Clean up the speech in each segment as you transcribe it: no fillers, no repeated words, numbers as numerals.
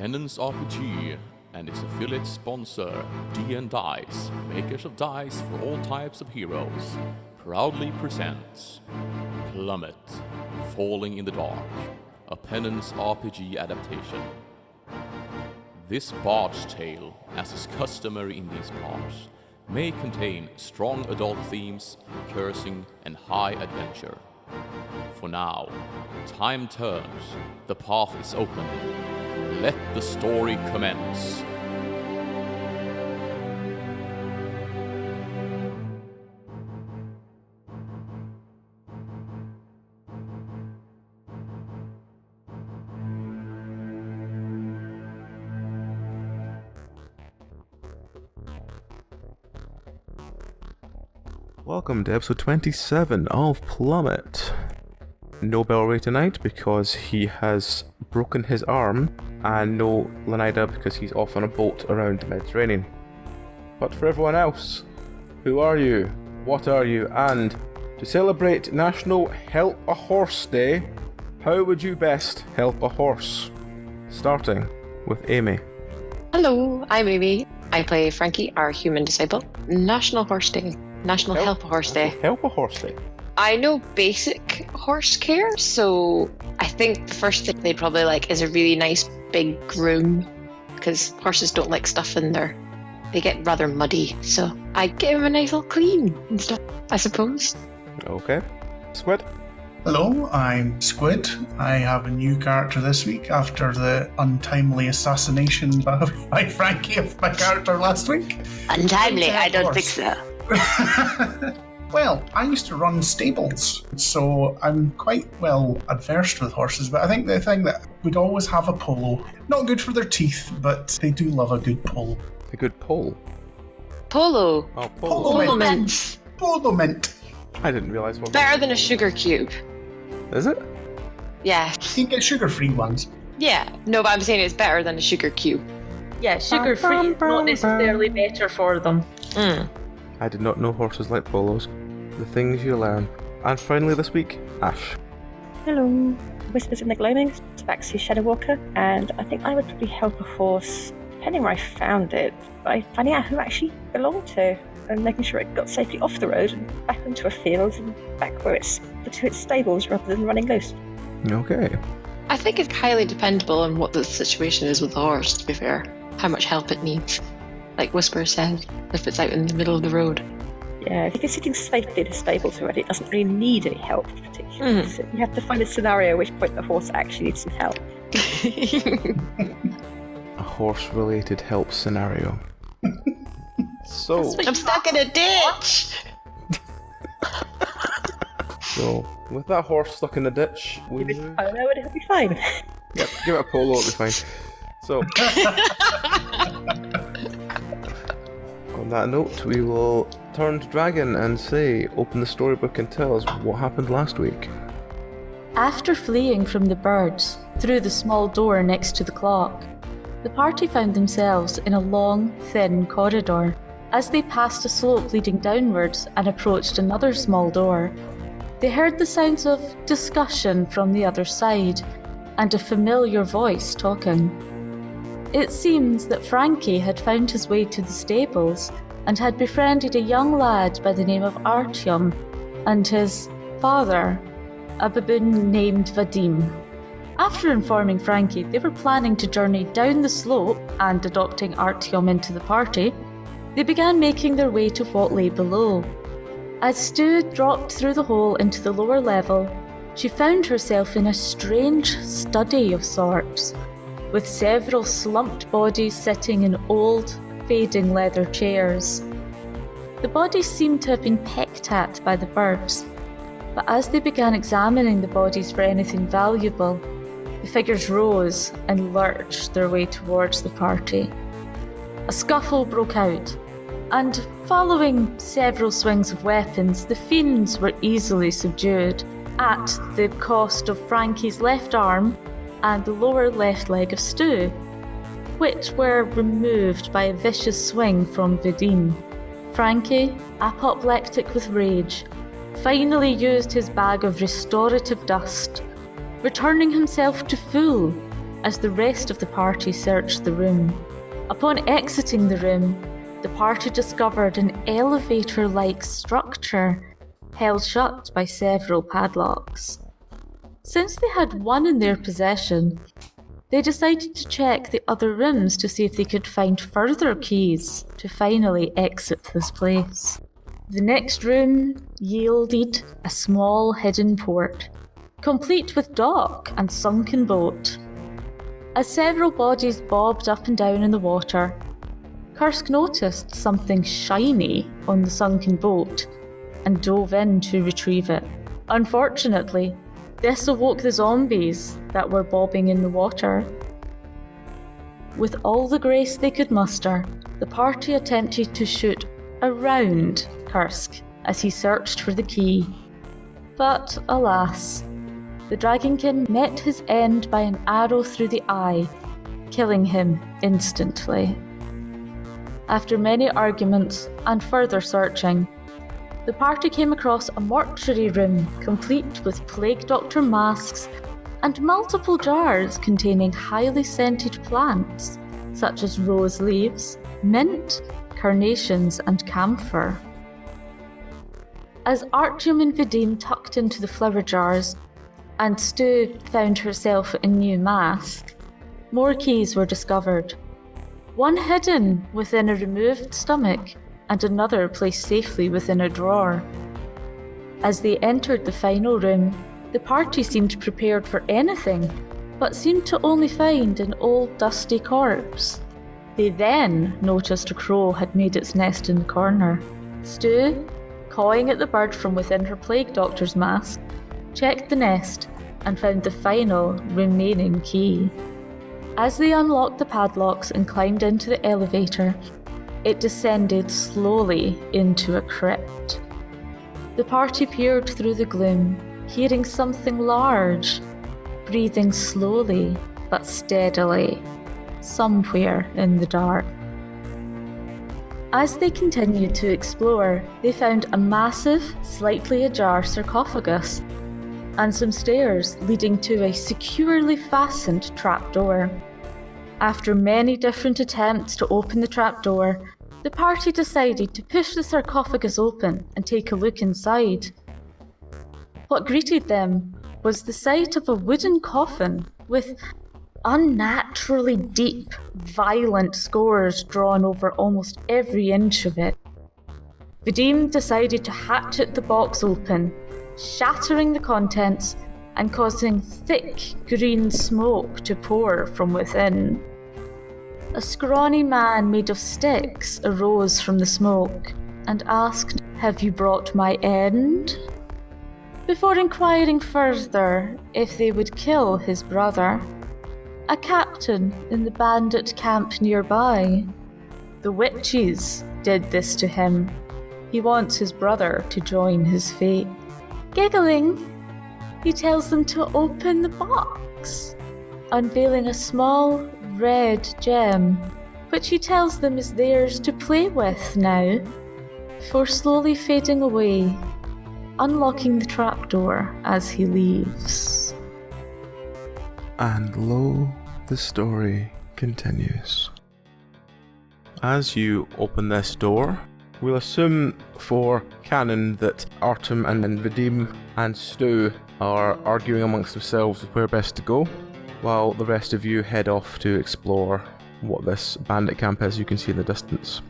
Penance RPG and its affiliate sponsor, D&Dice, makers of dice for all types of heroes, proudly presents Plummet, Falling in the Dark, a Penance RPG adaptation. This bard's tale, as is customary in these parts, may contain strong adult themes, cursing, and high adventure. For now, time turns, the path is open. Let the story commence. Welcome to episode 27 of Plummet. No Bellray tonight because he has broken his arm, and no Lenida because he's off on a boat around the Mediterranean. But for everyone else, who are you? What are you? And to celebrate National Help a Horse Day, how would you best help a horse? Starting with Amy. Hello, I'm Amy. I play Frankie, our human disciple. National Horse Day. National Help a Horse Day. Help a Horse Day. I know basic horse care, so I think the first thing they'd probably like is a really nice big groom, because horses don't like stuff in there. They get rather muddy, so I'd give them a nice little clean and stuff, I suppose. Okay. Squid? Hello, I'm Squid. I have a new character this week after the untimely assassination by Frankie of my character last week. Untimely? I don't think so. Well, I used to run stables, so I'm quite well adversed with horses, but I think the thing that would always have a polo. Not good for their teeth, but they do love a good polo. A good pole. Polo. Oh, Polo mints. Polo mint. I didn't realise what. Better than a sugar cube. Is it? Yeah. You can get sugar-free ones. Yeah. No, but I'm saying it's better than a sugar cube. Yeah, sugar-free is not necessarily better for them. I did not know horses like polos. The things you learn. And finally this week, Ash. Hello, Whispers in the Gloaming, Tabaxi Shadow Walker, and I think I would probably help a horse, depending where I found it, by finding out who it actually belonged to, and making sure it got safely off the road and back into a field and back where it's to its stables rather than running loose. Okay. I think it's highly dependable on what the situation is with the horse, to be fair. How much help it needs. Like Whisper said, if it's out in the middle of the road. Yeah, if it's sitting safely in the stables already, it doesn't really need any help particularly. So you have to find a scenario at which point the horse actually needs some help. A horse-related help scenario. So, I'm stuck in a ditch! so with that horse stuck in the ditch, we I don't know, it'll be fine. Yep, give it a polo, it'll be fine. So, on that note, we will turn to Dragon and say, open the storybook and tell us what happened last week. After fleeing from the birds through the small door next to the clock, the party found themselves in a long, thin corridor. As they passed a slope leading downwards and approached another small door, they heard the sounds of discussion from the other side and a familiar voice talking. It seems that Frankie had found his way to the stables and had befriended a young lad by the name of Artyom and his father, a baboon named Vadim. After informing Frankie they were planning to journey down the slope and adopting Artyom into the party, they began making their way to what lay below. As Stu dropped through the hole into the lower level, she found herself in a strange study of sorts, with several slumped bodies sitting in old, fading leather chairs. The bodies seemed to have been pecked at by the birds, but as they began examining the bodies for anything valuable, the figures rose and lurched their way towards the party. A scuffle broke out, and following several swings of weapons, the fiends were easily subdued, at the cost of Frankie's left arm and the lower left leg of Stu, which were removed by a vicious swing from Vadim. Frankie, apoplectic with rage, finally used his bag of restorative dust, returning himself to full, as the rest of the party searched the room. Upon exiting the room, the party discovered an elevator-like structure held shut by several padlocks. Since they had one in their possession, they decided to check the other rooms to see if they could find further keys to finally exit this place. The next room yielded a small hidden port, complete with dock and sunken boat. As several bodies bobbed up and down in the water, Kursk noticed something shiny on the sunken boat and dove in to retrieve it. Unfortunately, this awoke the zombies that were bobbing in the water. With all the grace they could muster, the party attempted to shoot around Kursk as he searched for the key. But alas, the Dragonkin met his end by an arrow through the eye, killing him instantly. After many arguments and further searching, the party came across a mortuary room complete with plague doctor masks and multiple jars containing highly scented plants such as rose leaves, mint, carnations and camphor. As Artyom and Vadim tucked into the flower jars and Stu found herself a new mask, more keys were discovered. One hidden within a removed stomach and another placed safely within a drawer. As they entered the final room, the party seemed prepared for anything, but seemed to only find an old dusty corpse. They then noticed a crow had made its nest in the corner. Stu, cawing at the bird from within her plague doctor's mask, checked the nest and found the final remaining key. As they unlocked the padlocks and climbed into the elevator, it descended slowly into a crypt. The party peered through the gloom, hearing something large, breathing slowly but steadily, somewhere in the dark. As they continued to explore, they found a massive, slightly ajar sarcophagus and some stairs leading to a securely fastened trapdoor. After many different attempts to open the trapdoor, the party decided to push the sarcophagus open and take a look inside. What greeted them was the sight of a wooden coffin with unnaturally deep, violent scores drawn over almost every inch of it. Vadim decided to hatchet the box open, shattering the contents and causing thick green smoke to pour from within. A scrawny man made of sticks arose from the smoke and asked, "Have you brought my end?" Before inquiring further if they would kill his brother, a captain in the bandit camp nearby. The witches did this to him. He wants his brother to join his fate. Giggling, he tells them to open the box, unveiling a small red gem, which he tells them is theirs to play with now, before slowly fading away, unlocking the trapdoor as he leaves. And lo, the story continues. As you open this door, we'll assume for canon that Artyom and Vadim and Stu are arguing amongst themselves where best to go, while the rest of you head off to explore what this bandit camp is you can see in the distance.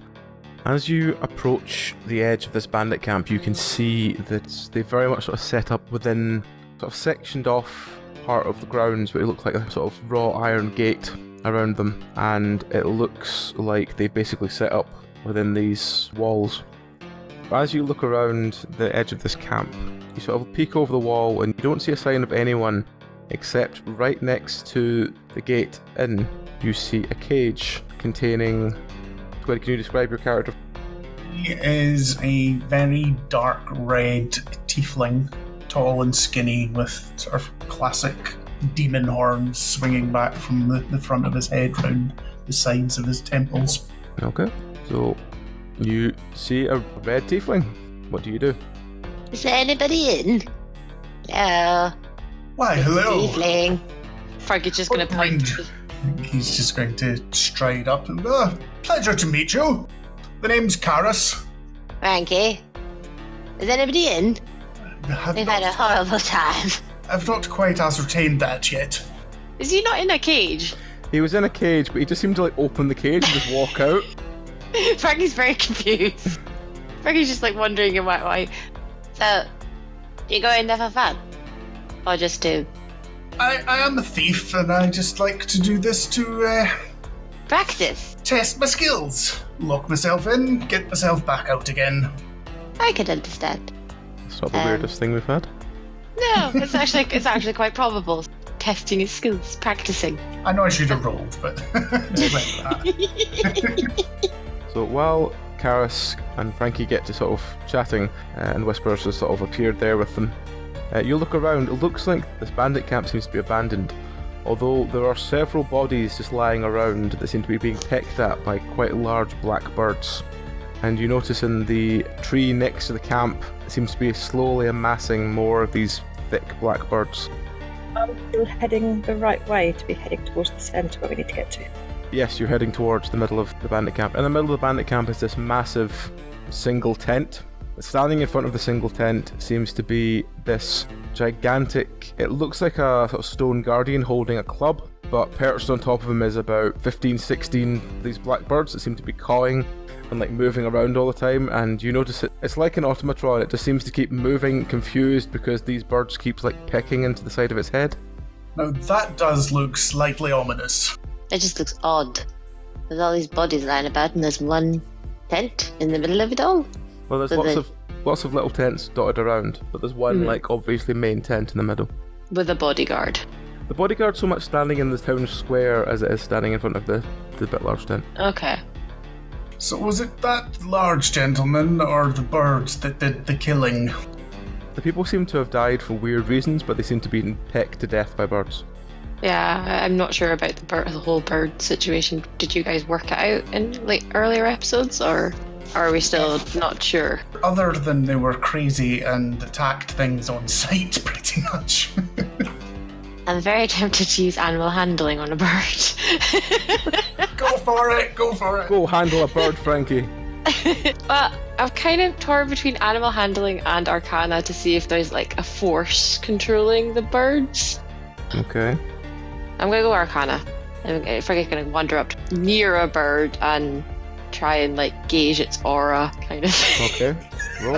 As you approach the edge of this bandit camp, you can see that they very much sort of set up within sort of sectioned off part of the grounds, but it looks like a sort of raw iron gate around them, and it looks like they basically set up within these walls. But as you look around the edge of this camp, you sort of peek over the wall and you don't see a sign of anyone, except right next to the gate in, you see a cage containing... Can you describe your character? He is a very dark red tiefling, tall and skinny, with sort of classic demon horns swinging back from the front of his head round the sides of his temples. Okay, so you see a red tiefling. What do you do? Is there anybody in? Hello. Why, hello. Tiefling. Frankie's just going to point. He's just going to stride up and, pleasure to meet you. The name's Karis. Frankie, is anybody in? We've had a horrible time. I've not quite ascertained that yet. Is he not in a cage? He was in a cage, but he just seemed to like open the cage and just walk out. Frankie's very confused. Frankie's just like wondering why. So, you go in there for fun? Or just to... I am a thief, and I just like to do this to, practice? test my skills. Lock myself in, get myself back out again. I could understand. It's not the weirdest thing we've had. No, it's actually quite probable. Testing his skills, practicing. I know I should have rolled, but just went with that. So while Karis and Frankie get to sort of chatting, and Whispers has sort of appeared there with them, you look around. It looks like this bandit camp seems to be abandoned, although there are several bodies just lying around that seem to be being pecked at by quite large black birds. And you notice in the tree next to the camp, it seems to be slowly amassing more of these thick black birds. Are we still heading the right way to be heading towards the centre where we need to get to? Yes, you're heading towards the middle of the bandit camp. In the middle of the bandit camp is this massive single tent. Standing in front of the single tent seems to be this gigantic, it looks like a sort of stone guardian holding a club, but perched on top of him is about 15, 16 of these black birds that seem to be cawing and like moving around all the time. And you notice it's like an automatron. It just seems to keep moving, confused because these birds keep like pecking into the side of its head. Now that does look slightly ominous. It just looks odd. There's all these bodies lying about and there's one tent in the middle of it all. Well, there's lots of little tents dotted around, but there's one like obviously main tent in the middle. With a bodyguard. The bodyguard's so much standing in the town square as it is standing in front of the bit large tent. Okay. So was it that large gentleman or the birds that did the killing? The people seem to have died for weird reasons, but they seem to be pecked to death by birds. Yeah, I'm not sure about the whole bird situation. Did you guys work it out in like earlier episodes, or are we still not sure? Other than they were crazy and attacked things on sight, pretty much. I'm very tempted to use animal handling on a bird. Go for it, go for it. Go handle a bird, Frankie. But I'm kind of torn between animal handling and arcana to see if there's like a force controlling the birds. Okay. I'm gonna go arcana. I'm gonna wander up near a bird and try and like gauge its aura, kind of. Okay. Roll.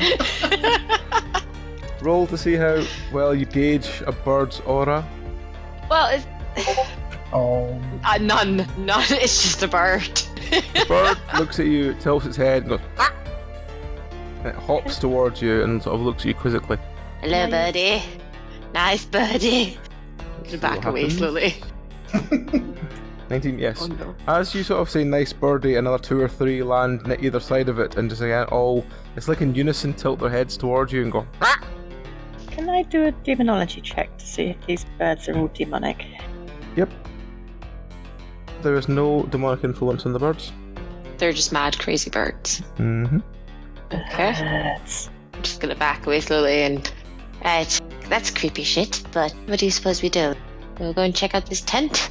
Roll to see how well you gauge a bird's aura. Well, it's none. It's just a bird. The bird looks at you, tilts its head, and goes. Ah! And it hops towards you and sort of looks at you quizzically. Hello, birdie. Nice birdie. Back away slowly. 19, yes. Oh, no. As you sort of say nice birdie, another 2 or 3 land on either side of it and just again all, it's like in unison, tilt their heads towards you and go, ah! Can I do a demonology check to see if these birds are all demonic? Yep. There is no demonic influence on the birds. They're just mad, crazy birds. Mm-hmm. Okay. Birds. I'm just gonna back away slowly and... Right, that's creepy shit, but what do you suppose we do? We'll go and check out this tent?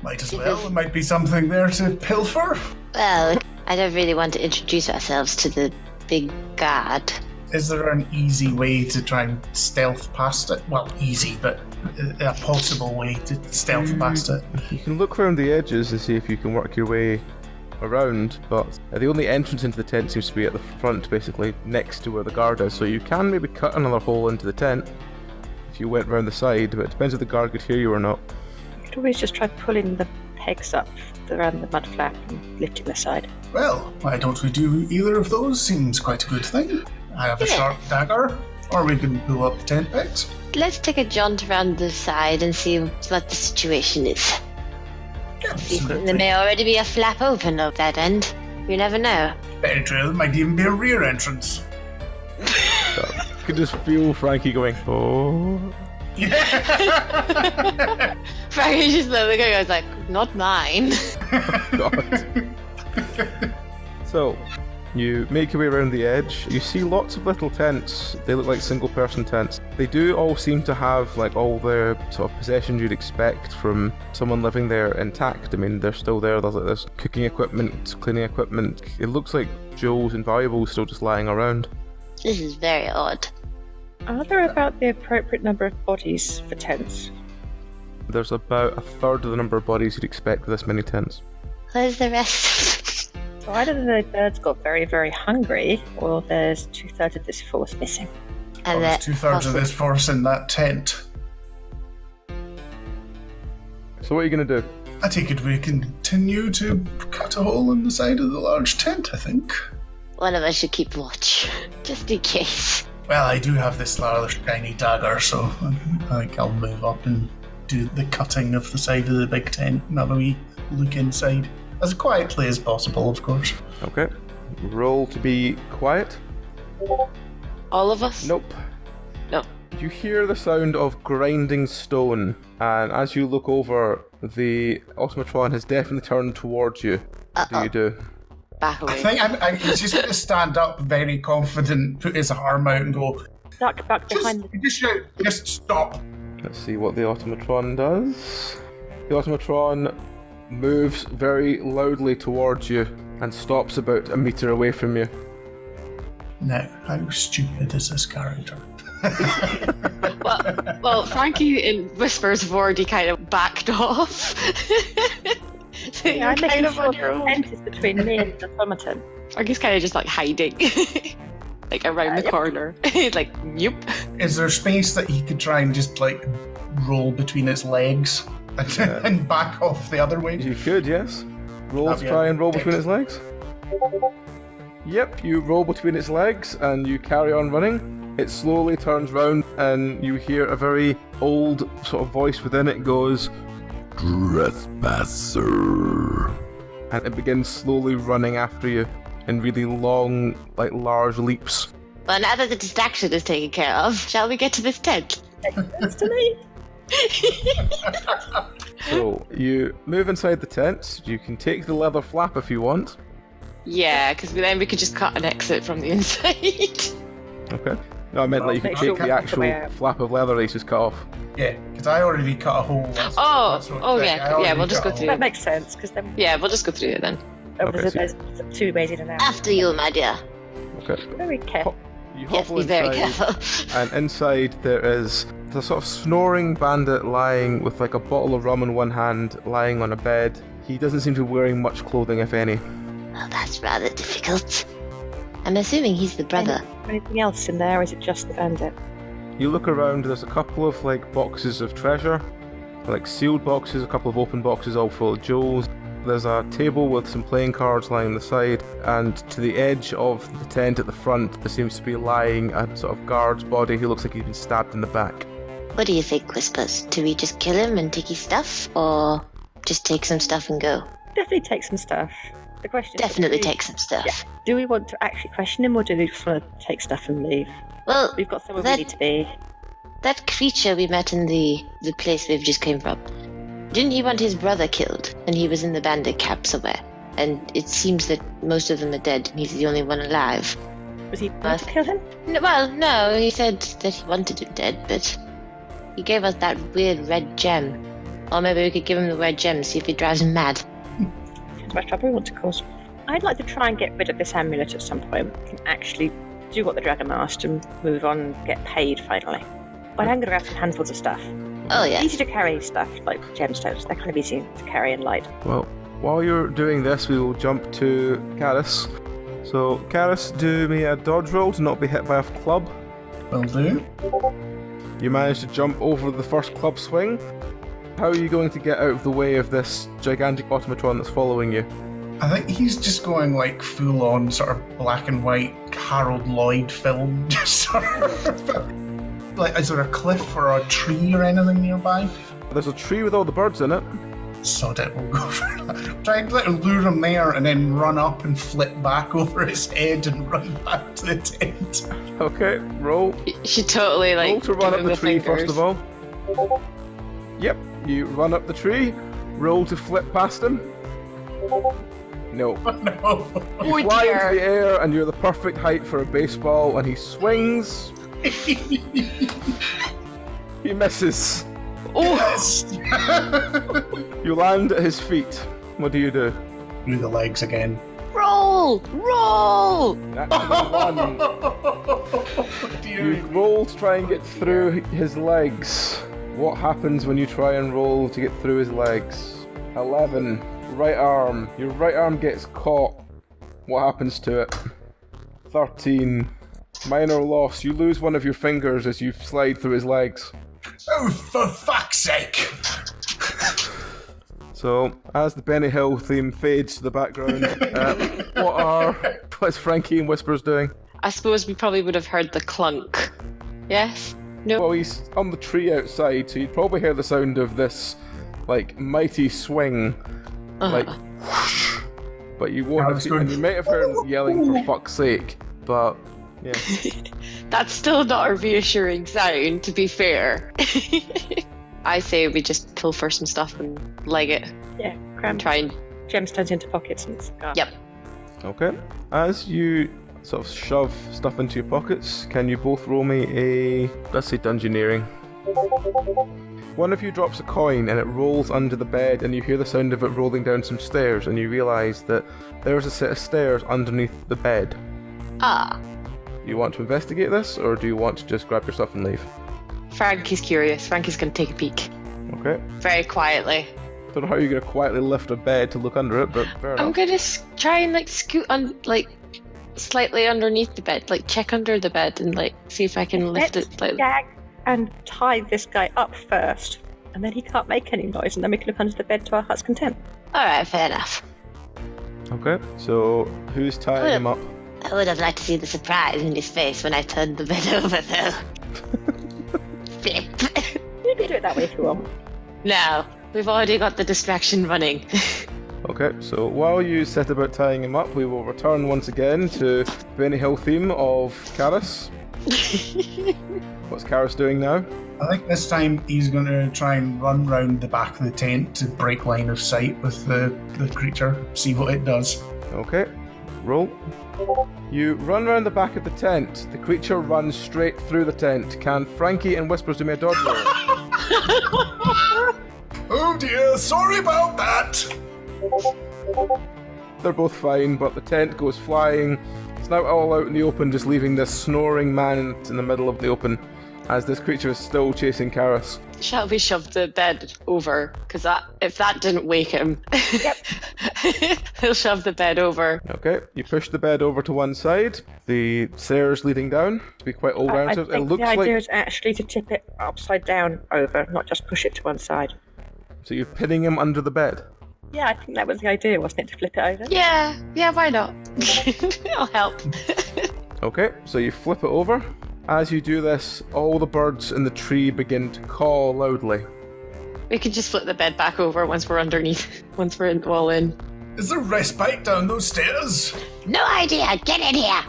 Might as well. There might be something there to pilfer. Well, I don't really want to introduce ourselves to the big guard. Is there an easy way to try and stealth past it? Well, easy, but a possible way to stealth past it. You can look around the edges and see if you can work your way around, but the only entrance into the tent seems to be at the front, basically, next to where the guard is, so you can maybe cut another hole into the tent if you went round the side, but it depends if the guard could hear you or not. You could always just try pulling the pegs up around the mud flap and lifting the side. Well, why don't we do either of those? Seems quite a good thing. I have a sharp dagger, or we can pull up the tent pegs. Let's take a jaunt around the side and see what the situation is. Absolutely. There may already be a flap open of that end. You never know. Very true. There might even be a rear entrance. You can just feel Frankie going, oh. Yeah. Frankie's just looking at like, not mine. God. So, You make your way around the edge. You see lots of little tents. They look like single-person tents. They do all seem to have like all the sort of possessions you'd expect from someone living there intact. I mean, they're still there. There's cooking equipment, cleaning equipment. It looks like jewels and valuables still just lying around. This is very odd. Are there about the appropriate number of bodies for tents? There's about a third of the number of bodies you'd expect for this many tents. Where's the rest? So either the birds got very, very hungry, or there's 2/3 of this force missing. And There's 2/3 of this force in that tent. So what are you going to do? I take it we continue to cut a hole in the side of the large tent, I think. one of us should keep watch, just in case. Well, I do have this rather shiny dagger, so I think I'll move up and do the cutting of the side of the big tent and have a wee look inside. As quietly as possible, of course. Okay. Roll to be quiet. All of us? Nope. No. You hear the sound of grinding stone, and as you look over, the automatron has definitely turned towards you. What do you do? Back away. I think he's just going to stand up, very confident, put his arm out and go, Duck back behind the... just stop. Let's see what the automatron does. The automatron moves very loudly towards you and stops about a meter away from you. Now, how stupid is this character? Well, Frankie in Whispers have already kind of backed off. So Yeah, you're I'm kind making of sure on your the own. tent is between me and the automaton. Frankie's kind of just like hiding, like around the Yep. corner. He's like, "Nope." Is there space that he could try and just, like, roll between its legs and back off the other way? You could, yes. Roll That'd to be try a and roll dick. between its legs. Yep, you roll between its legs and you carry on running. It slowly turns round and you hear a very old sort of voice within it goes, "Trespasser." And it begins slowly running after you in really long, like large leaps. Well, now that the distraction is taken care of, shall we get to this tent? That's to me. So you move inside the tent. You can take the leather flap if you want. Yeah, because then we could just cut an exit from the inside. Okay. No, I meant like you could Make sure take we the cut the actual way out. flap of leather that he's just cut off. Yeah, because I already cut a hole. That's Oh, what oh I yeah, already yeah, we'll just cut go a through. That makes sense, because then Yeah, we'll just go through it then. Okay, there's two ways in and out. After you, my dear. Okay. Very careful. You Yes, hobble be very inside, careful. and inside there is the sort of snoring bandit lying with like a bottle of rum in one hand, lying on a bed. He doesn't seem to be wearing much clothing, if any. Well, that's rather difficult. I'm assuming he's the brother. Anything else in there, or is it just the bandit? You look around, there's a couple of like boxes of treasure, like sealed boxes, a couple of open boxes all full of jewels. There's a table with some playing cards lying on the side, and to the edge of the tent at the front there seems to be lying a sort of guard's body who looks like he's been stabbed in the back. What do you think, Whispers? Do we just kill him and take his stuff, or just take some stuff and go? Definitely take some stuff. The question is, Definitely do we- take some stuff. Yeah. Do we want to actually question him, or do we just want to take stuff and leave? Well, We've got somewhere that- we need to be. that creature we met in the place we've just came from, didn't he want his brother killed? And he was in the bandit camp somewhere. And it seems that most of them are dead, and he's the only one alive. Was he going to kill him? No, well, no, he said that he wanted him dead, but he gave us that weird red gem. Or maybe we could give him the red gem, see if it drives him mad. How much trouble we want to cause? I'd like to try and get rid of this amulet at some point. We can actually do what the dragon asked and move on and get paid finally. But I'm going to grab some handfuls of stuff. Oh, yeah. Easy to carry stuff, like gemstones. They're kind of easy to carry and light. Well, while you're doing this, we will jump to Karis. So, Karis, do me a dodge roll to not be hit by a club. Will do. You manage to jump over the first club swing. How are you going to get out of the way of this gigantic automatron that's following you? I think he's just going like full on sort of black and white Harold Lloyd film. Just sort of like, is there a cliff or a tree or anything nearby? There's a tree with all the birds in it. Sod it, we'll go for that. Try and lure him there and then run up and flip back over his head and run back to the tent. Okay, roll. You should totally, like, Roll to run give up him the tree fingers. first of all. Yep, you run up the tree. Roll to flip past him. No. No. You fly into the air and you're the perfect height for a baseball, and he swings. He misses. Yes. You land at his feet. What do you do? Through the legs again. Roll! Roll! Natural 1. You roll to try and get through his legs. What happens when you try and roll to get through his legs? 11. Right arm. Your right arm gets caught. What happens to it? 13. Minor loss. You lose one of your fingers as you slide through his legs. Oh, for fuck's sake! So, as the Benny Hill theme fades to the background, what's Frankie and Whispers doing? I suppose we probably would have heard the clunk. Yes? No? Well, he's on the tree outside, so you'd probably hear the sound of this, like, mighty swing, like, whoosh. But you won't have seen, and you might have heard him yelling for fuck's sake, but, yeah. That's still not a reassuring sound, to be fair. I say we just pilfer some stuff and leg it. Yeah, cram Try and... gemstones into pockets and scarf. Yep. Okay. As you sort of shove stuff into your pockets, can you both roll me a, let's say, dungeoneering? One of you drops a coin and it rolls under the bed, and you hear the sound of it rolling down some stairs, and you realise that there's a set of stairs underneath the bed. Ah. Do you want to investigate this, or do you want to just grab your stuff and leave? Frankie's curious. Frankie's going to take a peek. Okay. Very quietly. Don't know how you're going to quietly lift a bed to look under it, but fair enough. I'm going to try and, like, scoot on, like, slightly underneath the bed. Like, check under the bed and, like, see if I can lift it slightly. Gag and tie this guy up first, and then he can't make any noise, and then we can look under the bed to our heart's content. Alright, fair enough. Okay, so who's tying him up? I would have liked to see the surprise in his face when I turned the bed over, though. Flip. You can do it that way if you want. No, we've already got the distraction running. Okay, so while you set about tying him up, we will return once again to Benny Hill theme of Karis. What's Karis doing now? I think this time he's going to try and run round the back of the tent to break line of sight with the creature, see what it does. Okay, roll. You run around the back of the tent. The creature runs straight through the tent. Can Frankie and Whispers do me a dodge roll? Oh dear, sorry about that! They're both fine, but the tent goes flying. It's now all out in the open, just leaving this snoring man in the middle of the open, as this creature is still chasing Karis. Shall we shove the bed over? Because if that didn't wake him, he'll shove the bed over. Okay, you push the bed over to one side. The stairs leading down to be quite all round. I think the idea is actually to tip it upside down over, not just push it to one side. So you're pinning him under the bed? Yeah, I think that was the idea, wasn't it, to flip it over? Yeah, why not? I'll help. Okay, so you flip it over. As you do this, all the birds in the tree begin to caw loudly. We could just flip the bed back over once we're underneath, once we're all in. Is there respite down those stairs? No idea, get in here!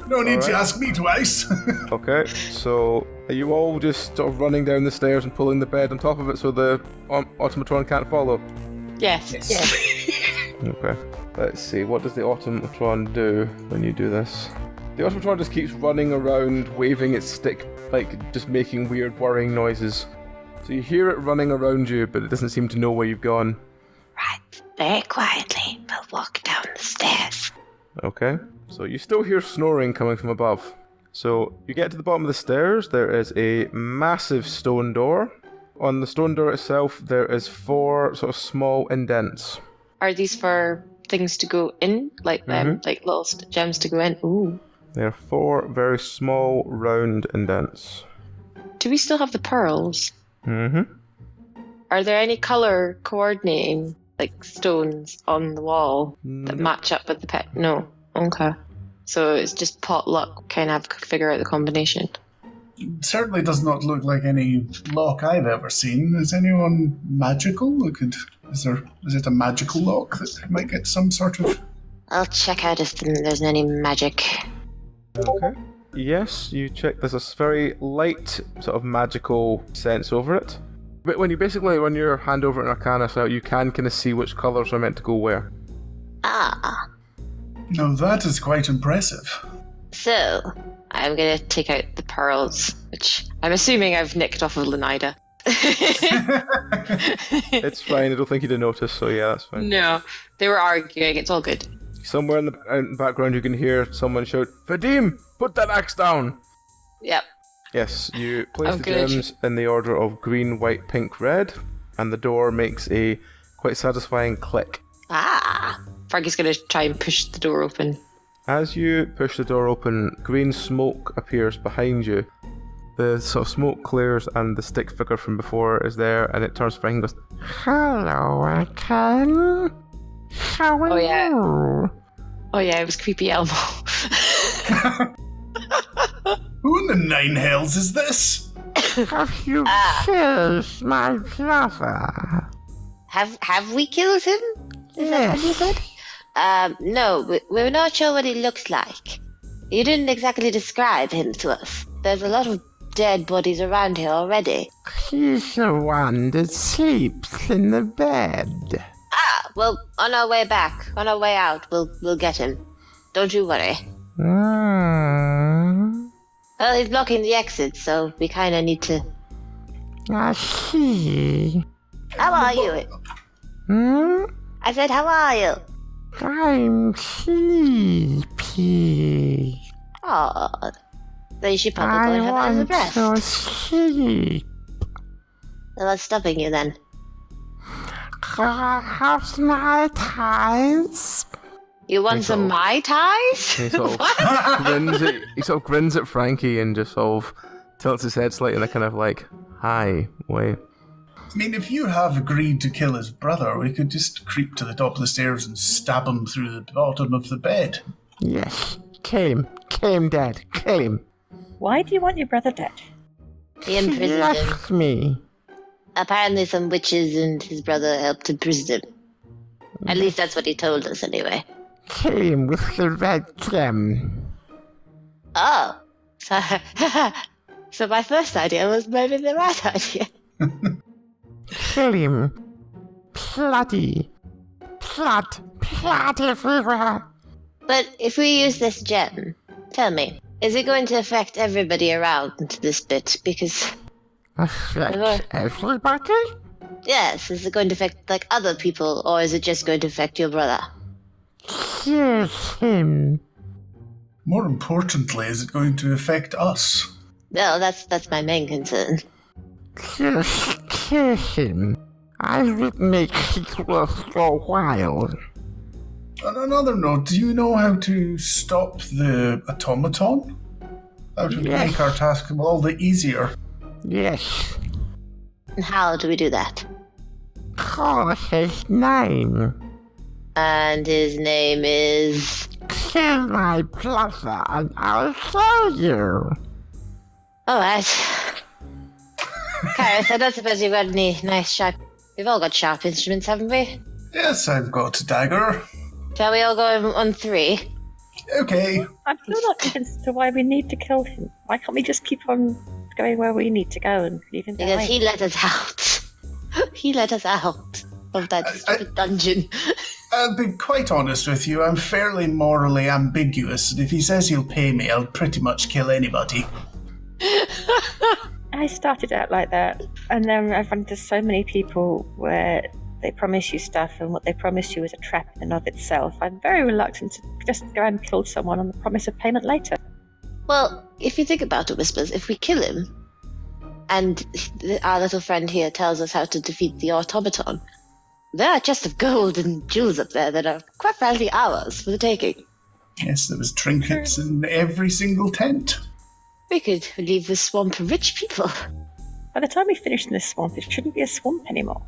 No need to ask me twice. Okay, so are you all just sort of running down the stairs and pulling the bed on top of it so the automaton can't follow? Yes. Okay, let's see, what does the automaton do when you do this? The automaton just keeps running around, waving its stick, like just making weird whirring noises. So you hear it running around you, but it doesn't seem to know where you've gone. Right, very quietly, we'll walk down the stairs. Okay, so you still hear snoring coming from above. So you get to the bottom of the stairs, there is a massive stone door. On the stone door itself, there is 4 sort of small indents. Are these for things to go in? Like like little gems to go in? Ooh. There are 4 very small, round indents. Do we still have the pearls? Mm-hmm. Are there any colour coordinating, like stones on the wall that match up with the pet? No. Okay. So it's just pot luck, kind of figure out the combination. It certainly does not look like any lock I've ever seen. Is anyone magical? Is it a magical lock that might get some sort of... I'll check out if there's any magic. Okay. Yes, you check. There's a very light sort of magical sense over it. But when you run your hand over an Arcana out, you can kind of see which colours are meant to go where. Ah. Now that is quite impressive. So, I'm going to take out the pearls, which I'm assuming I've nicked off of Lenaida. It's fine, I don't think you'd notice, so yeah, that's fine. No, they were arguing, it's all good. Somewhere in the background you can hear someone shout, Vadim, put that axe down! Yep. Yes, you place the good. gems in the order of green, white, pink, red, and the door makes a quite satisfying click. Ah! Fergie's going to try and push the door open. As you push the door open, green smoke appears behind you. The sort of smoke clears and the stick figure from before is there, and it turns behind and goes, Hello, Akan. How are you? Oh yeah, it was creepy Elmo. Who in the nine hells is this? Have you killed my brother? Have we killed him? Is that what you said? No, we're not sure what he looks like. You didn't exactly describe him to us. There's a lot of dead bodies around here already. He's the one that sleeps in the bed. Ah, well, on our way back, on our way out, we'll get him. Don't you worry. Well, he's blocking the exit, so we kind of need to... I see. How are you? I said, how are you? I'm sleepy. Oh, then you should probably go and have a little rest. to sleep. Well, what's stopping you then? Have my ties. You want some Mai Tais? He sort of grins at Frankie and just sort of tilts his head slightly in a kind of like, hi way. I mean, if you have agreed to kill his brother, we could just creep to the top of the stairs and stab him through the bottom of the bed. Yes, kill him, Dad, kill him. Why do you want your brother dead? He imprisoned him. Left me. Apparently some witches and his brother helped imprison him. At least that's what he told us anyway. Kill him with the red gem. Oh. So my first idea was maybe the right idea. Kill him. Bloody. Blood everywhere. But if we use this gem, tell me, is it going to affect everybody around this bit? Because... Affect everybody? Yes, is it going to affect, like, other people, or is it just going to affect your brother? Kill him. More importantly, is it going to affect us? Well, that's my main concern. Just kill him. I would make it worth your while. On another note, do you know how to stop the automaton? That would make our task all the easier. Yes. And how do we do that? Call his name. And his name is... Kill my brother and I'll show you. Alright. Karis, I don't suppose you've got any nice sharp... We've all got sharp instruments, haven't we? Yes, I've got a dagger. Shall we all go on 3? Okay. I'm still not convinced as to why we need to kill him. Why can't we just keep on going where we need to go and leave him Because behind? he let us out. He let us out of that stupid dungeon. I'll be quite honest with you, I'm fairly morally ambiguous, and if he says he'll pay me, I'll pretty much kill anybody. I started out like that, and then I've run into so many people where they promise you stuff, and what they promise you is a trap in and of itself. I'm very reluctant to just go and kill someone on the promise of payment later. Well, if you think about it, Whispers, if we kill him, and our little friend here tells us how to defeat the automaton, there are chests of gold and jewels up there that are quite frankly ours for the taking. Yes, there was trinkets in every single tent. We could leave the swamp rich people. By the time we finish in this swamp, it shouldn't be a swamp anymore.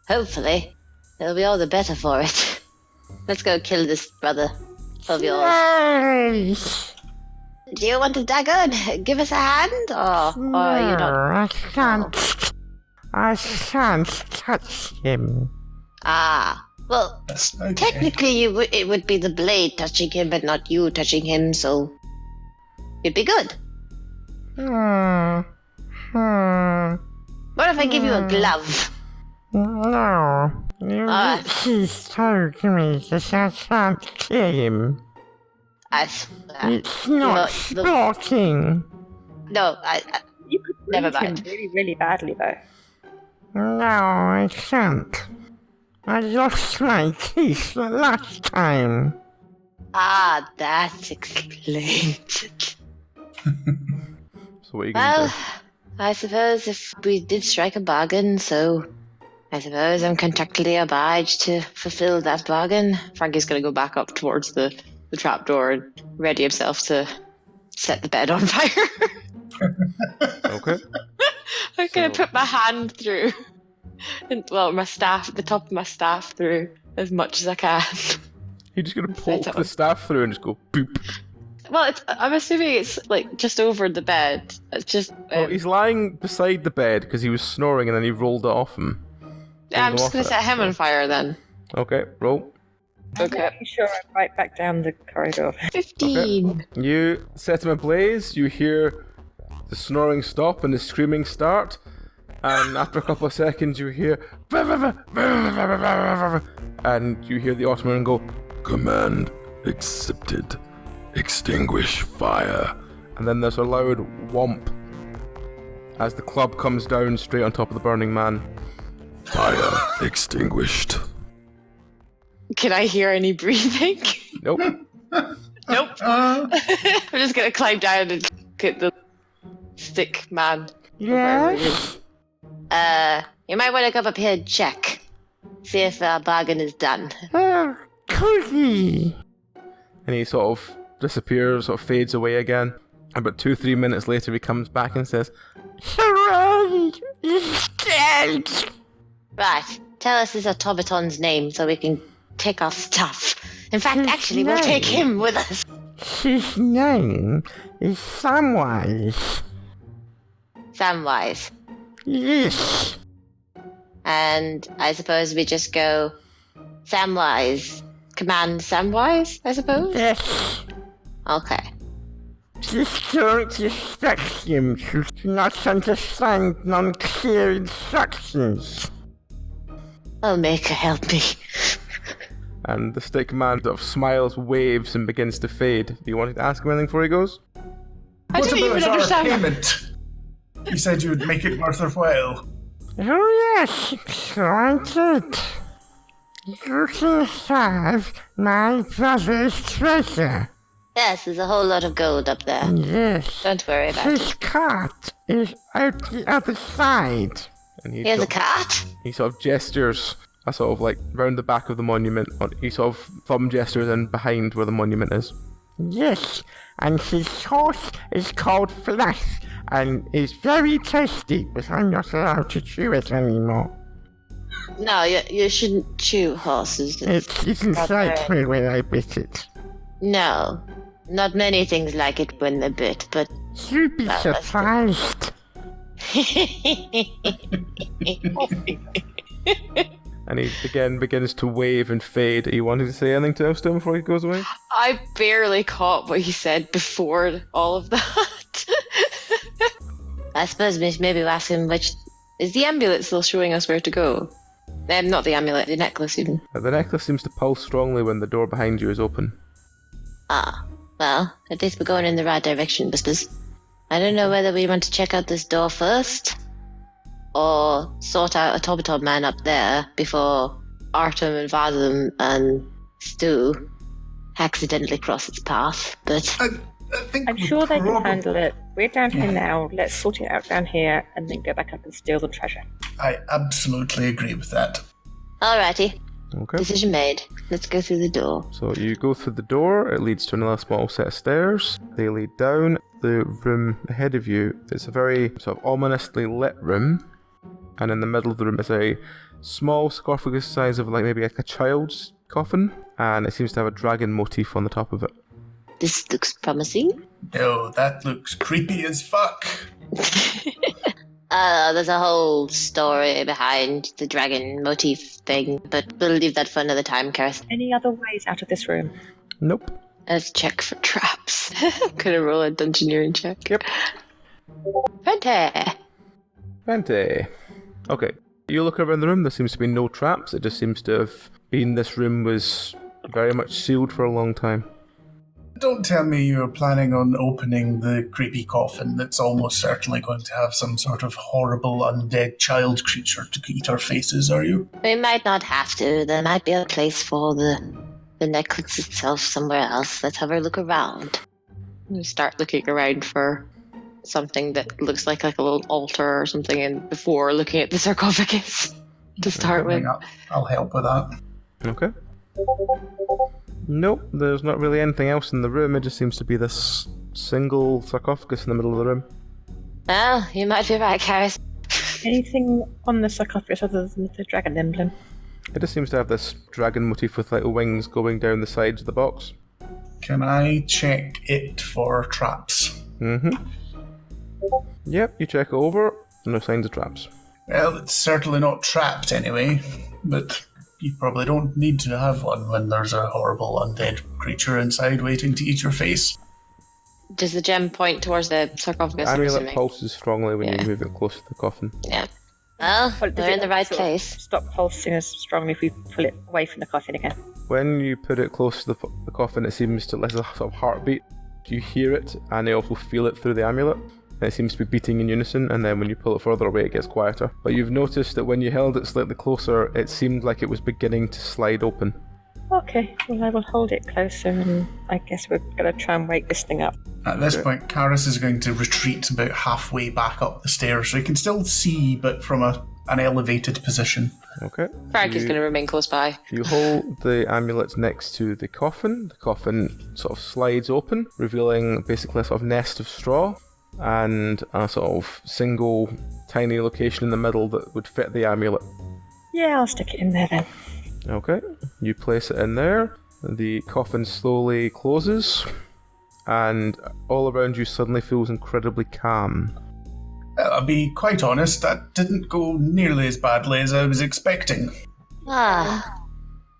Hopefully. It'll be all the better for it. Let's go kill this brother of yours. Yay! Do you want a dagger and give us a hand? Or you not? I can't touch him. Ah. Well, Okay. technically it would be the blade touching him, but not you touching him, so... It'd be good. What if I give you a glove? No. Alright. She's told me that I can't kill him. It's not sporting. No, You could Never wound him mind. really, really badly, though. No, I can't. I lost my teeth the last time. That explains it. So what are you going to Well, do? I suppose if we did strike a bargain, so I suppose I'm contractually obliged to fulfill that bargain. Frankie's going to go back up towards the trapdoor and ready himself to set the bed on fire. Okay. I'm going to So- put my hand through, and my staff, the top of my staff through as much as I can. You're just going to poke Right the on. staff through and just go boop. Well, I'm assuming it's like just over the bed. It's just. Well, he's lying beside the bed because he was snoring and then he rolled it off him. Yeah, I'm rolled just off going to it, set him so- on fire then. Okay, roll. Okay. I'm sure I'm right back down the corridor. 15. You set him ablaze, you hear the snoring stop and the screaming start, and after a couple of seconds you hear and you hear the Ottoman go, "Command accepted. Extinguish fire." And then there's a loud whomp as the club comes down straight on top of the burning man. Fire extinguished. Can I hear any breathing? Nope. Nope. I'm just gonna climb down and get the stick man. Yes? You might want to come up here and check. See if our bargain is done. Cookie. And he sort of disappears, sort of fades away again. About 2-3 minutes later he comes back and says, Hooray! He's dead! Right, tell us this automaton's name so we can take our stuff. In fact, His actually, we'll take name? him with us. His name is Samwise. Samwise. Yes. And I suppose we just go Samwise. Command Samwise, I suppose? Yes. Okay. Just don't expect him to not understand non-clear instructions. Oh, Maker, help me. and the stick man sort of smiles, waves, and begins to fade. Do you want to ask him anything before he goes? I What didn't about even our understand. payment? You said you would make it worth their while. Oh yes, so I did. You can have my brother's treasure. Yes, there's a whole lot of gold up there. Yes. Don't worry about His it. cart is out the other side. And He has a cart? he sort of gestures, a sort of like round the back of the monument. He sort of thumb gestures in behind where the monument is. Yes, and his horse is called Flash, and it's very tasty, but I'm not allowed to chew it anymore. No, you shouldn't chew horses. It isn't not like fair. me when I bit it. No. Not many things like it when they're bit, but... You'd be Well, that's surprised. And he again begins to wave and fade. Are you wanting to say anything to Elston before he goes away? I barely caught what he said before all of that. I suppose maybe we'll ask him which... Is the amulet still showing us where to go? Not the amulet, the necklace even. The necklace seems to pulse strongly when the door behind you is open. Ah, well, at least we're going in the right direction, Busters. I don't know whether we want to check out this door first, or sort out a Tobaton man up there before Artem and Vadim and Stu accidentally cross its path, but... I think I'm we sure they can probably- handle it. We're down here now. Let's sort it out down here and then go back up and steal the treasure. I absolutely agree with that. Alrighty, Okay. decision made. Let's go through the door. So you go through the door, it leads to another small set of stairs. They lead down. The room ahead of you is a very sort of ominously lit room, and in the middle of the room is a small sarcophagus size of maybe like a child's coffin, and it seems to have a dragon motif on the top of it. This looks promising. No, that looks creepy as fuck. There's a whole story behind the dragon motif thing, but we'll leave that for another time, Kareth. Any other ways out of this room? Nope. Let's check for traps. Could I roll a dungeoneering check? Yep. 20. 20. Okay. You look around the room, there seems to be no traps. It just seems to have been this room was very much sealed for a long time. Don't tell me you're planning on opening the creepy coffin that's almost certainly going to have some sort of horrible undead child creature to eat our faces, are you? We might not have to. There might be a place for the necklace itself somewhere else. Let's have a look around. We start looking around for something that looks like a little altar or something, and before looking at the sarcophagus to start with. I'll help with that. Okay. Nope, there's not really anything else in the room. It just seems to be this single sarcophagus in the middle of the room. Well, you might be right, Karis. Anything on the sarcophagus other than the dragon emblem? It just seems to have this dragon motif with little wings going down the sides of the box. Can I check it for traps? Mm-hmm. Yep, you check it over, no signs of traps. Well, it's certainly not trapped anyway, but you probably don't need to have one when there's a horrible undead creature inside waiting to eat your face. Does the gem point towards the sarcophagus? I'm Amulet assuming? pulses strongly when you move it close to the coffin. Yeah. Well, we're in the right place. Stop pulsing as strongly if we pull it away from the coffin again. When you put it close to the coffin, it seems to there's a sort of heartbeat. You hear it, and you also feel it through the amulet. And it seems to be beating in unison, and then when you pull it further away, it gets quieter. But you've noticed that when you held it slightly closer, it seemed like it was beginning to slide open. Okay, well I will hold it closer, and I guess we're going to try and wake this thing up. At this point, Karis is going to retreat about halfway back up the stairs, so he can still see, but from an elevated position. Okay. Frank is going to remain close by. You hold the amulet next to the coffin. The coffin sort of slides open, revealing basically a sort of nest of straw and a sort of single tiny location in the middle that would fit the amulet. Yeah, I'll stick it in there then. Okay. You place it in there. The coffin slowly closes, and all around you suddenly feels incredibly calm. Well, I'll be quite honest, that didn't go nearly as badly as I was expecting.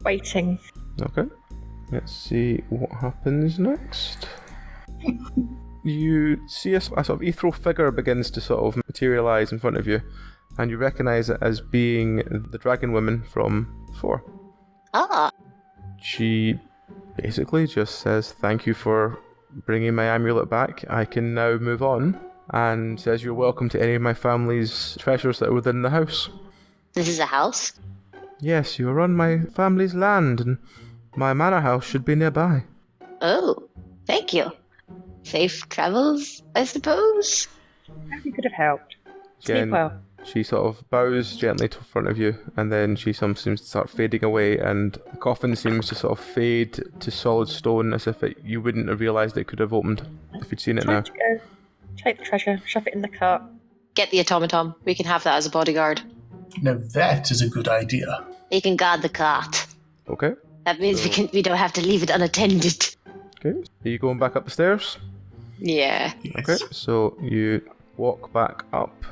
Waiting. Okay. Let's see what happens next. You see a sort of ethereal figure begins to sort of materialise in front of you, and you recognise it as being the dragon woman from 4. She basically just says, "Thank you for bringing my amulet back. I can now move on," and says you're welcome to any of my family's treasures that are within the house. This is a house? Yes, you are on my family's land, and my manor house should be nearby. Oh, thank you. Safe travels, I suppose? You could have helped. Sleep Again, well. she sort of bows gently to front of you, and then she seems to start fading away, and the coffin seems to sort of fade to solid stone, as if you wouldn't have realised it could have opened if you'd seen it now. Time to go. Take the treasure, shove it in the cart. Get the automaton. We can have that as a bodyguard. Now that is a good idea. We can guard the cart. Okay. That means we don't have to leave it unattended. Okay. Are you going back up the stairs? Yeah. Yes. Okay. So you walk back up.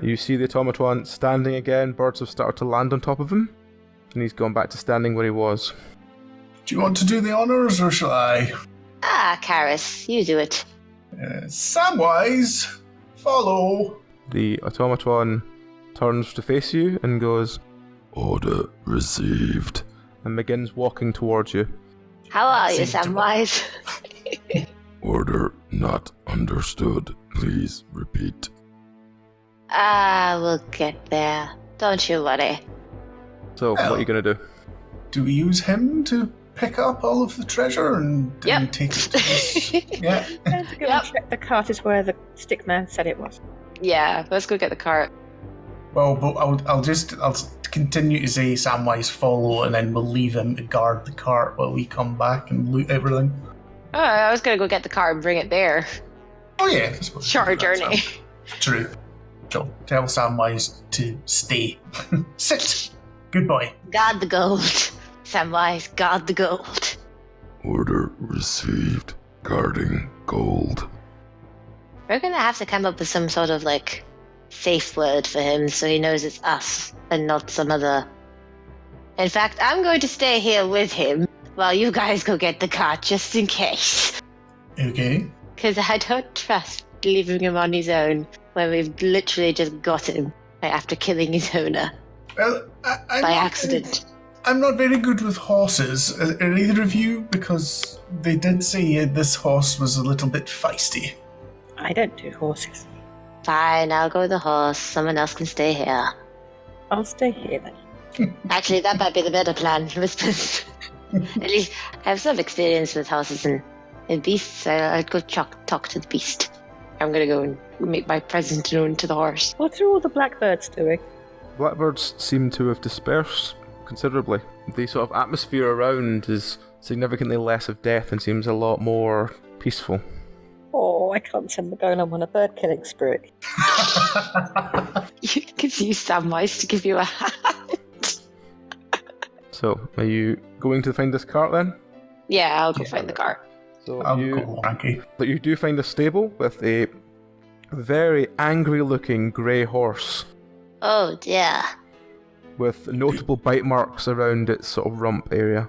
You see the automaton standing again. Birds have started to land on top of him, and he's gone back to standing where he was. Do you want to do the honours, or shall I? Karis, you do it. Samwise, follow. The automaton turns to face you and goes, "Order received." and begins walking towards you. How are you, Seems to- Samwise? Order not understood. Please repeat. We'll get there. Don't you worry. So, what are you going to do? Do we use him to pick up all of the treasure and Yep. take it to this? Yeah. Time to go and check the cart is where the stick man said it was. Yeah, let's go get the cart. Well, but I'll continue to say Samwise follow, and then we'll leave him to guard the cart while we come back and loot everything. Oh, I was gonna go get the cart and bring it there. Oh yeah, I suppose. Shorter journey. True. So tell Samwise to stay. Sit. Good boy. Guard the gold. Samwise, guard the gold. Order received. Guarding gold. We're gonna have to come up with some sort of, safe word for him so he knows it's us and not some other... In fact, I'm going to stay here with him while you guys go get the cart, just in case. Okay. Because I don't trust leaving him on his own when we've literally just got him. after killing his owner Well, I'm by not accident. I'm not very good with horses. Are either of you? Because they did say this horse was a little bit feisty. I don't do horses. Fine, I'll go with the horse. Someone else can stay here. I'll stay here then. Actually, that might be the better plan, Whispers. At least I have some experience with horses and beasts. So I'd go talk to the beast. I'm gonna go and make my presence known to the horse. What are all the blackbirds doing? Blackbirds seem to have dispersed considerably. The sort of atmosphere around is significantly less of death and seems a lot more peaceful. Oh, I can't send the golem on a bird killing spree. You can use Samwise to give you a hand. So, are you going to find this cart then? Yeah, I'll go find the cart. So I'll go, Frankie. But you do find a stable with a very angry-looking grey horse Oh dear. with notable bite marks around its sort of rump area.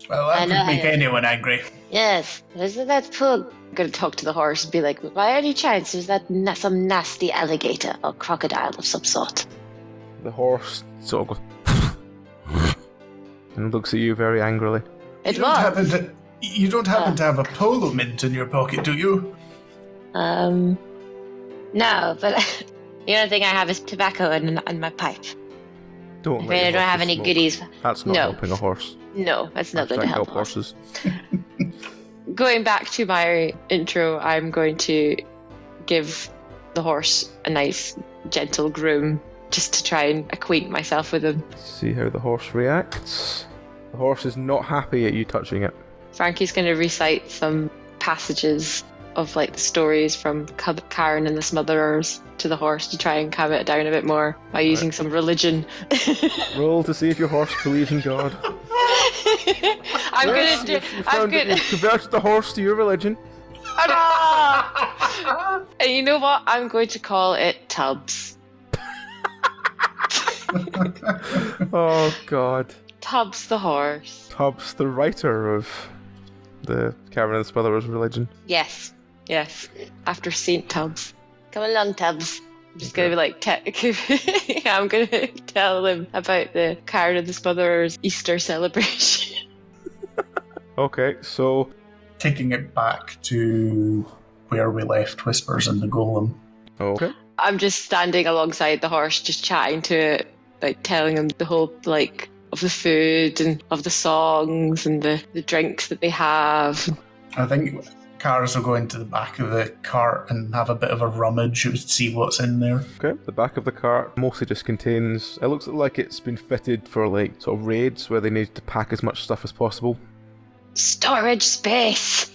Well, I that know could make how- anyone angry. Yes, isn't that poor? I'm gonna talk to the horse and be like, by any chance, is that some nasty alligator or crocodile of some sort? The horse sort of goes and looks at you very angrily. It You don't happen was. to have a polo mint in your pocket, do you? No, but the only thing I have is tobacco and my pipe. Don't I let mean, I your don't have horses any smoke. goodies. That's not No. helping a horse. No, that's not going to Hashtag help. horses. Going back to my intro, I'm going to give the horse a nice, gentle groom just to try and acquaint myself with him. See how the horse reacts. The horse is not happy at you touching it. Frankie's going to recite some passages of like the stories from Karen and the Smotherers to the horse to try and calm it down a bit more by using some religion. Roll to see if your horse believes in God. I'm Yes, gonna do. you I'm found that gonna. you've converted the horse to your religion. And you know what? I'm going to call it Tubbs. Oh God. Tubbs the horse. Tubbs, the writer of the Karen and Smotherers religion. Yes. After Saint Tubbs. Come along, Tubbs. I'm just gonna be like, I'm gonna tell them about the Karen and the Smotherers Easter celebration. Okay, so Taking it back to where we left Whispers and the Golem. okay. I'm just standing alongside the horse, just chatting to it, like telling him the whole like of the food and of the songs and the drinks that they have. I think cars will go into the back of the cart and have a bit of a rummage to see what's in there. Okay, the back of the cart mostly just contains. It looks like it's been fitted for like sort of raids where they need to pack as much stuff as possible. Storage space.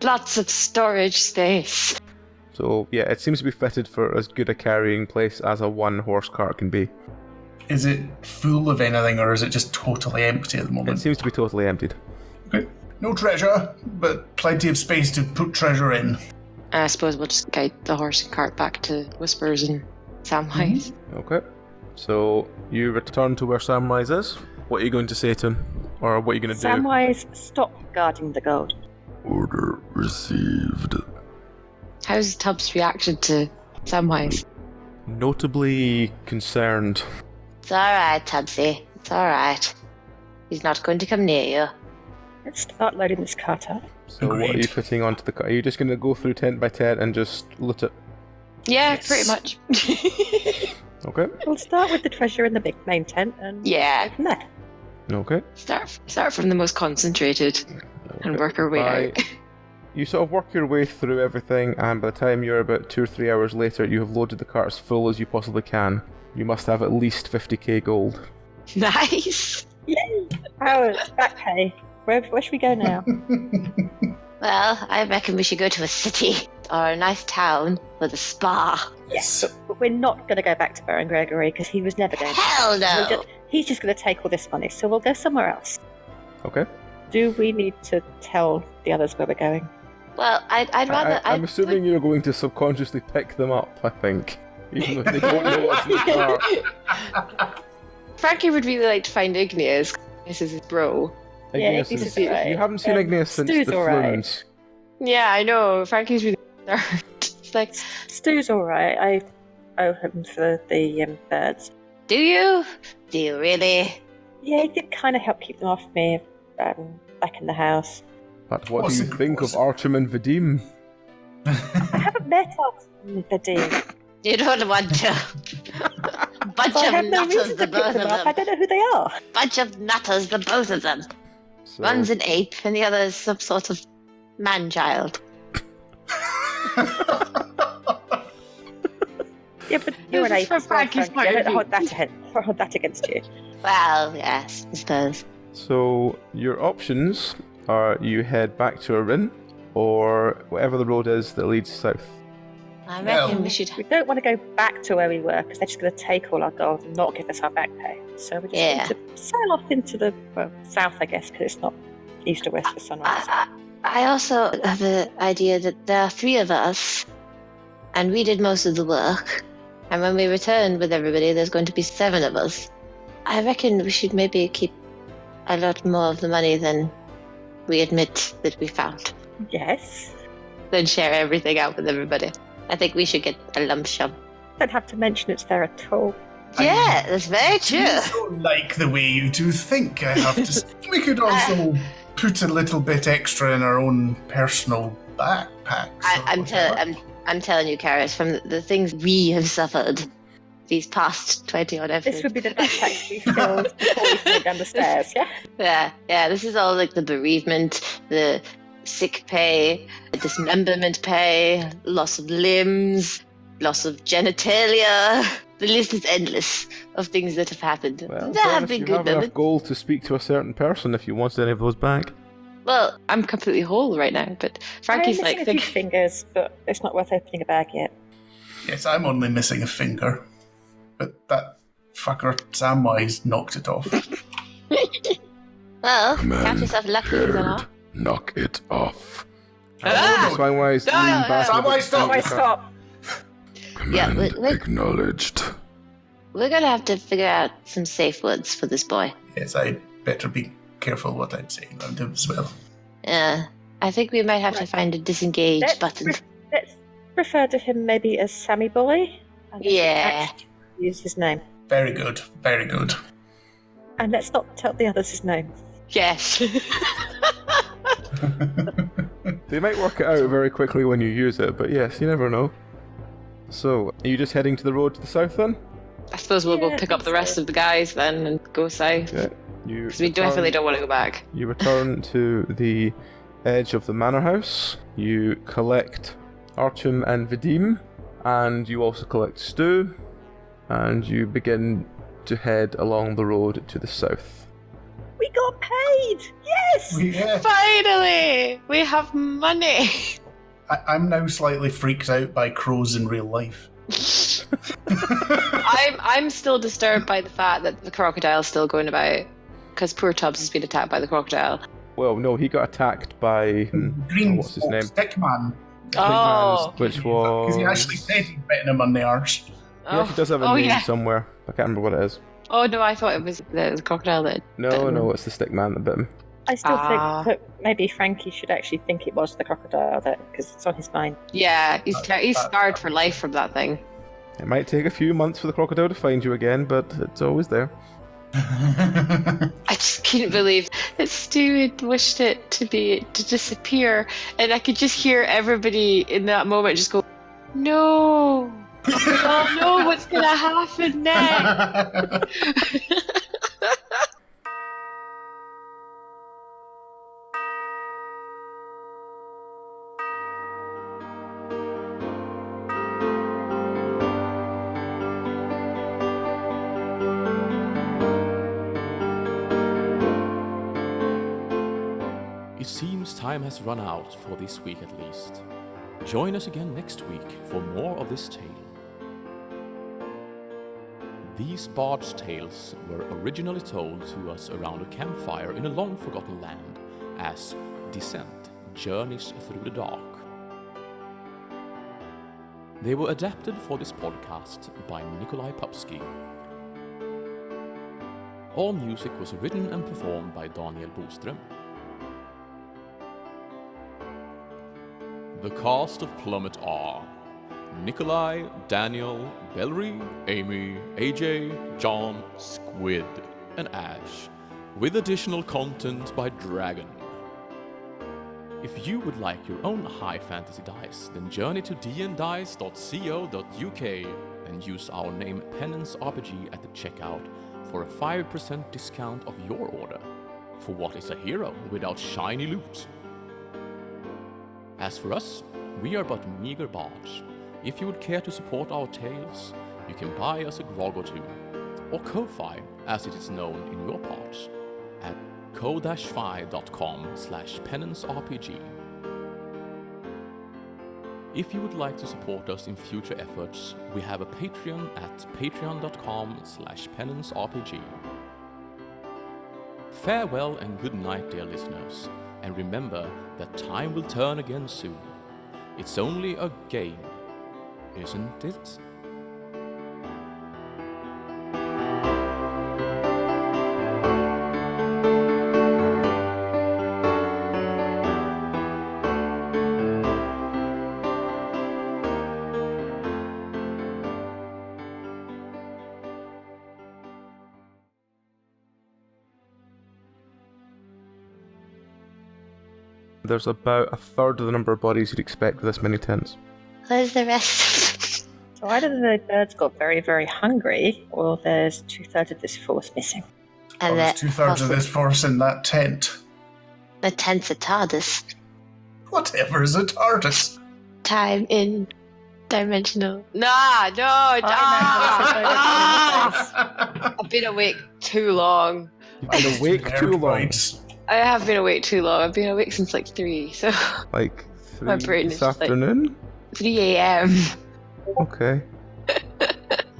Lots of storage space. So yeah, it seems to be fitted for as good a carrying place as a one horse cart can be. Is it full of anything or is it just totally empty at the It moment? seems to be totally emptied. Okay. No treasure, but plenty of space to put treasure in. I suppose we'll just guide the horse and cart back to Whispers and Samwise. Okay, so you return to where Samwise is. What are you going to say to him, or what are you going to do? Samwise, stop guarding the gold. Order received. How's Tubbs' reaction to Samwise? Notably concerned. It's alright, Tubbsy. It's alright. He's not going to come near you. Let's start loading this cart up. So what are you Agreed. putting onto the cart? Are you just going to go through tent by tent and just loot it? Yeah, Yes. pretty much. Okay. We'll start with the treasure in the big main tent and Yeah. go from there. Okay. Start from the most concentrated and work our way out. You sort of work your way through everything, and by the time you're about 2 or 3 hours later, you have loaded the cart as full as you possibly can. You must have at least 50k gold. Nice. Yay! Powers, back pay. Where should we go now? Well, I reckon we should go to a city or a nice town with a spa. Yes. But we're not going to go back to Baron Gregory because he was never going to. Hell no. He's just going to take all this money, so we'll go somewhere else. Okay. Do we need to tell the others where we're going? Well, I'd rather. I'm assuming you're going to subconsciously pick them up, I think. Even though they don't know what's in the cart. Frankie would really like to find Igneous. This is his bro. Yeah, Igneous Igneous is- is alright. You haven't seen Igneous since Stu's the alright. Flumes. Yeah, I know. Frankie's really concerned. He's like, Stu's alright. Ohem for the birds. Do you? Do you really? Yeah, he did kind of help keep them off me back in the house. But what What's do you it- think what's of it- Archim and Vadim? I haven't met Archim and Vadim. You don't want to. Bunch So I of have no nutters, reason the to pick both of them up. I them. don't know who they are. Bunch of nutters, the both of them. So, One's an ape, and the other is some sort of man-child. Yeah, but you're an This is ape from as well, Frankie's Frankie. I point don't of hold that against you. Well, yes, I suppose. so your options are you head back to Arin, or whatever the road is that leads south. I reckon Well- we should. We don't want to go back to where we were because they're just going to take all our gold and not give us our back pay. So we're just Yeah. going to sail off into the south, I guess, because it's not east or west for sunrise. I also have the idea that there are 3 of us, and we did most of the work. And when we return with everybody, there's going to be 7 of us. I reckon we should maybe keep a lot more of the money than we admit that we found. Yes. Then share everything out with everybody. I think we should get a lump sum. Don't have to mention it's there at all. Yeah, that's very Do true. so like the way you two think, I have to say. We could also put a little bit extra in our own personal backpacks. I'm telling you, Karis, from the things we have suffered these past 20 odd episodes. This would be the backpacks we filled before we went down the stairs, yeah? Yeah, this is all like the bereavement, the sick pay, the dismemberment pay, loss of limbs, loss of genitalia. The list is endless of things that have happened. Well, that have Dennis, been you good have though. enough gold to speak to a certain person if you want any of those back. Well, I'm completely whole right now, but Frankie's I'm missing like, a few fingers, but it's not worth opening a bag yet. Yes, I'm only missing a finger. But that fucker Samwise knocked it off. well, Command count yourself lucky then, huh? heard. Knock it off. Ah! Swinewise, lean back. Samwise, stop! Why stop? Command we- acknowledged. We're gonna have to figure out some safe words for this boy. Yes, I'd better be careful what I'm saying around him as well. Yeah, I think we might have to Right. find a disengage Let's, button. let's refer to him maybe as Sammy Boy. And let's Yeah. actually use his name. Very good, very good. And let's not tell the others his name. Yes. They might work it out very quickly when you use it, but yes, you never know. So, are you just heading to the road to the south then? I suppose we'll Yeah, go I pick up think the rest so. of the guys then and go south. Yeah. You Because we return- definitely don't want to go back. You return to the edge of the manor house. You collect Archim and Vadim, and you also collect Stu, and you begin to head along the road to the south. We got paid! Yes! Yeah, Finally! We have money! I'm now slightly freaked out by crows in real life. I'm still disturbed by the fact that the crocodile's still going about. Because poor Tubbs has been attacked by the crocodile. Well, no, he got attacked by Green what's his name? Stickman. Oh. Which was Because he actually said he'd bitten him on the arse. He actually does have a name yeah. somewhere. I can't remember what it is. Oh no, I thought it was the crocodile that. No, it's the stick man that bit him. I still Ah. think that maybe Frankie should actually think it was the crocodile because it's on his mind. Yeah, he's That- scarred for life from that thing. It might take a few months for the crocodile to find you again, but it's always there. I just couldn't believe that Stu had wished it to disappear, and I could just hear everybody in that moment just go, "No, oh no, what's gonna happen next?" It seems time has run out for this week at least. Join us again next week for more of this tale. These bard's tales were originally told to us around a campfire in a long-forgotten land as Descent Journeys Through the Dark. They were adapted for this podcast by Nikolai Popsky. All music was written and performed by Daniel Boström. The cast of Plummet are Nikolai, Daniel, Bellery, Amy, AJ, John, Squid, and Ash, with additional content by Dragon. If you would like your own high fantasy dice, then journey to dndice.co.uk and use our name Penance RPG at the checkout for a 5% discount of your order. For what is a hero without shiny loot? As for us, we are but meager bards. If you would care to support our tales, you can buy us a grog or two, or Ko-Fi, as it is known in your parts, at ko-fi.com/penancerpg. If you would like to support us in future efforts, we have a Patreon at patreon.com/penancerpg. Farewell and good night, dear listeners, and remember that time will turn again soon. It's only a game, isn't it? There's about a third of the number of bodies you'd expect with this many tents. Where's the rest? So either the birds got very, very hungry, or there's 2/3 of this force missing. And There's 2/3 of this force in that tent. the tent's a TARDIS. Whatever is a TARDIS? Time in dimensional. I I've been awake too long. Been awake too long. Right. I have been awake too long. I've been awake since like 3, so Like 3 My brain this is just like- afternoon? 3 a.m. Okay.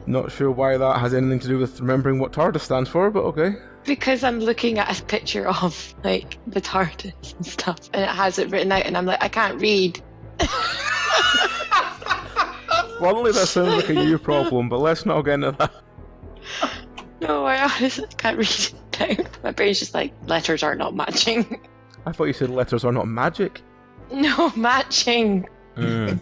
Not sure why that has anything to do with remembering what TARDIS stands for, but okay. Because I'm looking at a picture of like the TARDIS and stuff, and it has it written out, and I'm like, I can't read. Bluntly, that sounds like a you problem, but let's not get into that. No, I honestly can't read it now. My brain's just like, letters are not matching. I thought you said letters are not magic. No, matching. Matching.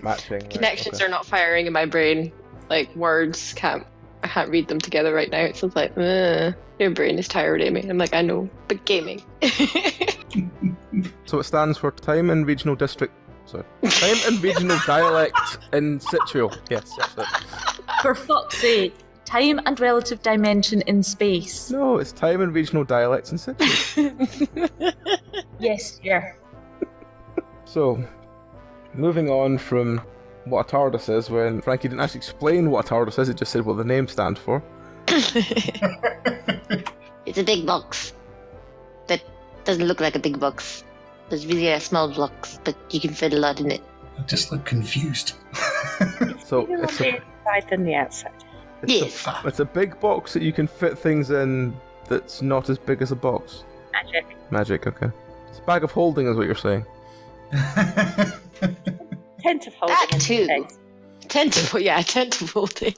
Right, Connections okay. are not firing in my brain. Like words I can't read them together right now. It's just like, your brain is tired, Amy. I'm like, I know, but gaming. So it stands for Time and Regional District. Sorry. Time and Regional Dialect in situ. Yes, that's it. For fuck's sake. Time and relative dimension in space. No, it's Time and Regional Dialects in situ. Yes, yeah. So, moving on from what a TARDIS is, when Frankie didn't actually explain what a TARDIS is, it just said what the name stands for. It's a big box that doesn't look like a big box. There's really a small box, but you can fit a lot in it. I just look confused. So Even on it's the a, inside than the outside. Yes. it's a big box that you can fit things in that's not as big as a box. Magic. Magic, okay. It's a bag of holding is what you're saying. Tent of holding. That in too. space. Tent of holding.